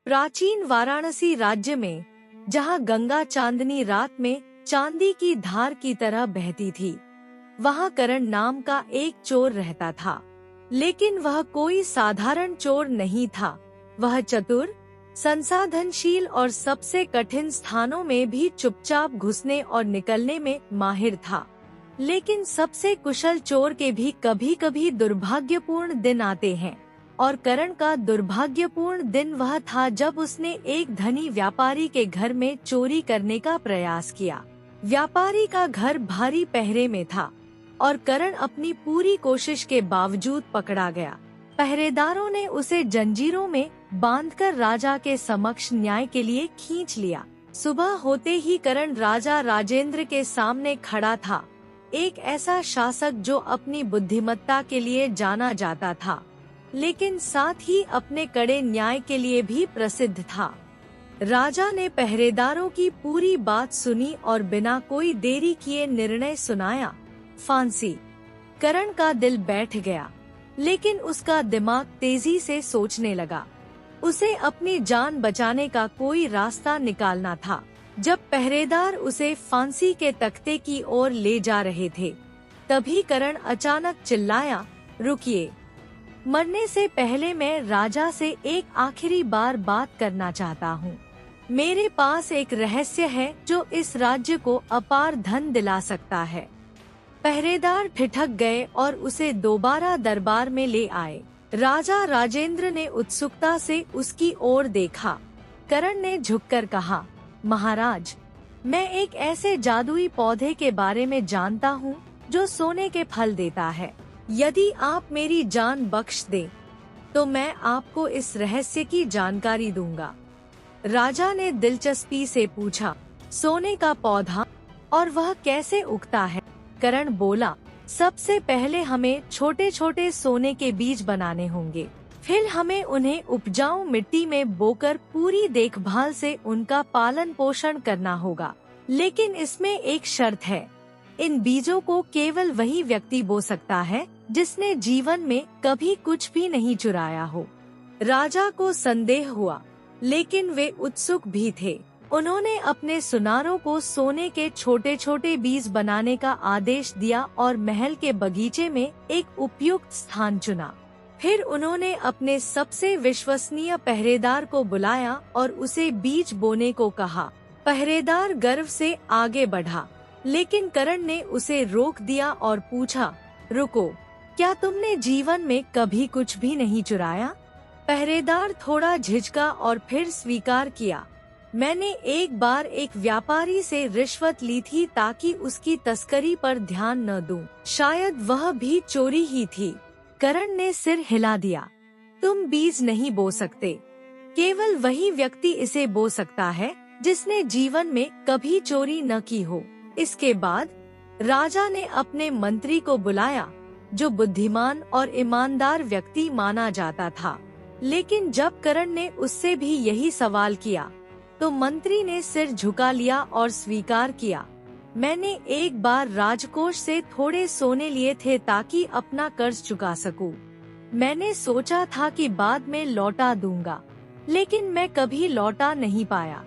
प्राचीन वाराणसी राज्य में, जहाँ गंगा चांदनी रात में चांदी की धार की तरह बहती थी, वहाँ करण नाम का एक चोर रहता था। लेकिन वह कोई साधारण चोर नहीं था। वह चतुर, संसाधनशील और सबसे कठिन स्थानों में भी चुपचाप घुसने और निकलने में माहिर था। लेकिन सबसे कुशल चोर के भी कभी कभी दुर्भाग्यपूर्ण दिन आते हैं, और करण का दुर्भाग्यपूर्ण दिन वह था जब उसने एक धनी व्यापारी के घर में चोरी करने का प्रयास किया। व्यापारी का घर भारी पहरे में था और करण अपनी पूरी कोशिश के बावजूद पकड़ा गया। पहरेदारों ने उसे जंजीरों में बांधकर राजा के समक्ष न्याय के लिए खींच लिया। सुबह होते ही करण राजा राजेंद्र के सामने खड़ा था, एक ऐसा शासक जो अपनी बुद्धिमत्ता के लिए जाना जाता था, लेकिन साथ ही अपने कड़े न्याय के लिए भी प्रसिद्ध था। राजा ने पहरेदारों की पूरी बात सुनी और बिना कोई देरी किए निर्णय सुनाया, फांसी। करण का दिल बैठ गया, लेकिन उसका दिमाग तेजी से सोचने लगा। उसे अपनी जान बचाने का कोई रास्ता निकालना था। जब पहरेदार उसे फांसी के तख्ते की ओर ले जा रहे थे, तभी करण अचानक चिल्लाया, रुकिए, मरने से पहले मैं राजा से एक आखिरी बार बात करना चाहता हूँ। मेरे पास एक रहस्य है जो इस राज्य को अपार धन दिला सकता है। पहरेदार ठिठक गए और उसे दोबारा दरबार में ले आए। राजा राजेंद्र ने उत्सुकता से उसकी ओर देखा। करण ने झुककर कहा, महाराज, मैं एक ऐसे जादुई पौधे के बारे में जानता हूँ जो सोने के फल देता है। यदि आप मेरी जान बख्श दें, तो मैं आपको इस रहस्य की जानकारी दूंगा। राजा ने दिलचस्पी से पूछा, सोने का पौधा, और वह कैसे उगता है? करण बोला, सबसे पहले हमें छोटे छोटे सोने के बीज बनाने होंगे। फिर हमें उन्हें उपजाऊ मिट्टी में बोकर पूरी देखभाल से उनका पालन पोषण करना होगा। लेकिन इसमें एक शर्त है, इन बीजों को केवल वही व्यक्ति बो सकता है जिसने जीवन में कभी कुछ भी नहीं चुराया हो। राजा को संदेह हुआ, लेकिन वे उत्सुक भी थे। उन्होंने अपने सुनारों को सोने के छोटे छोटे बीज बनाने का आदेश दिया और महल के बगीचे में एक उपयुक्त स्थान चुना। फिर उन्होंने अपने सबसे विश्वसनीय पहरेदार को बुलाया और उसे बीज बोने को कहा। पहरेदार गर्व से आगे बढ़ा, लेकिन करण ने उसे रोक दिया और पूछा, रुको, क्या तुमने जीवन में कभी कुछ भी नहीं चुराया? पहरेदार थोड़ा झिझका और फिर स्वीकार किया, मैंने एक बार एक व्यापारी से रिश्वत ली थी ताकि उसकी तस्करी पर ध्यान न दूं। शायद वह भी चोरी ही थी। करण ने सिर हिला दिया, तुम बीज नहीं बो सकते। केवल वही व्यक्ति इसे बो सकता है जिसने जीवन में कभी चोरी न की हो। इसके बाद राजा ने अपने मंत्री को बुलाया, जो बुद्धिमान और ईमानदार व्यक्ति माना जाता था। लेकिन जब करण ने उससे भी यही सवाल किया, तो मंत्री ने सिर झुका लिया और स्वीकार किया, मैंने एक बार राजकोष से थोड़े सोने लिए थे ताकि अपना कर्ज चुका सकूं। मैंने सोचा था कि बाद में लौटा दूंगा, लेकिन मैं कभी लौटा नहीं पाया।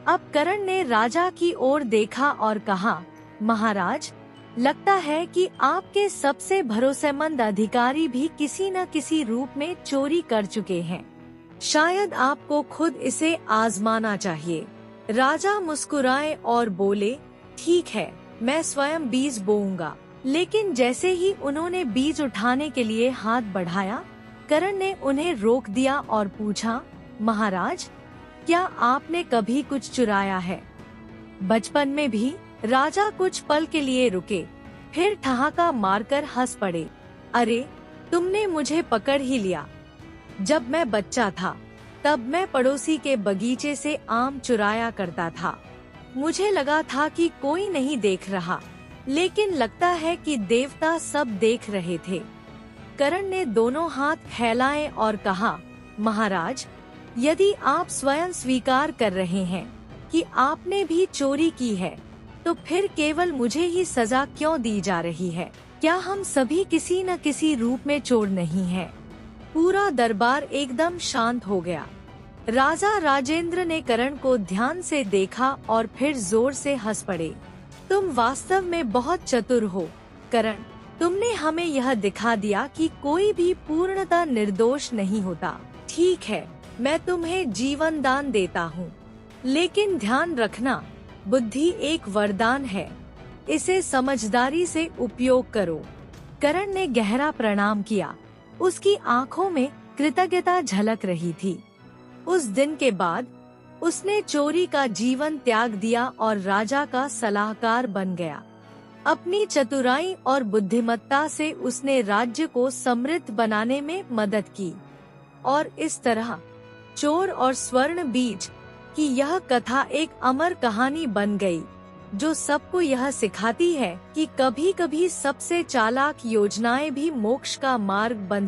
अब करण ने राजा की ओर देखा और कहा, महाराज, लगता है कि आपके सबसे भरोसेमंद अधिकारी भी किसी न किसी रूप में चोरी कर चुके हैं। शायद आपको खुद इसे आजमाना चाहिए। राजा मुस्कुराए और बोले, ठीक है, मैं स्वयं बीज बोऊंगा। लेकिन जैसे ही उन्होंने बीज उठाने के लिए हाथ बढ़ाया, करण ने उन्हें रोक दिया और पूछा, महाराज, क्या आपने कभी कुछ चुराया है? बचपन में भी? राजा कुछ पल के लिए रुके, फिर ठहाका मारकर हंस पड़े, अरे, तुमने मुझे पकड़ ही लिया। जब मैं बच्चा था, तब मैं पड़ोसी के बगीचे से आम चुराया करता था। मुझे लगा था कि कोई नहीं देख रहा, लेकिन लगता है कि देवता सब देख रहे थे। करण ने दोनों हाथ फैलाए और कहा, महाराज, यदि आप स्वयं स्वीकार कर रहे हैं कि आपने भी चोरी की है, तो फिर केवल मुझे ही सजा क्यों दी जा रही है? क्या हम सभी किसी न किसी रूप में चोर नहीं हैं? पूरा दरबार एकदम शांत हो गया। राजा राजेंद्र ने करण को ध्यान से देखा और फिर जोर से हंस पड़े। तुम वास्तव में बहुत चतुर हो करण, तुमने हमें यह दिखा दिया कि कोई भी पूर्णतः निर्दोष नहीं होता। ठीक है, मैं तुम्हें जीवन दान देता हूँ, लेकिन ध्यान रखना, बुद्धि एक वरदान है, इसे समझदारी से उपयोग करो। करण ने गहरा प्रणाम किया, उसकी आंखों में कृतज्ञता झलक रही थी। उस दिन के बाद उसने चोरी का जीवन त्याग दिया और राजा का सलाहकार बन गया। अपनी चतुराई और बुद्धिमत्ता से उसने राज्य को समृद्ध बनाने में मदद की और इस तरह चोर और स्वर्ण बीज की यह कथा एक अमर कहानी बन गई, जो सबको यह सिखाती है कि कभी-कभी सबसे चालाक योजनाएं भी मोक्ष का मार्ग बन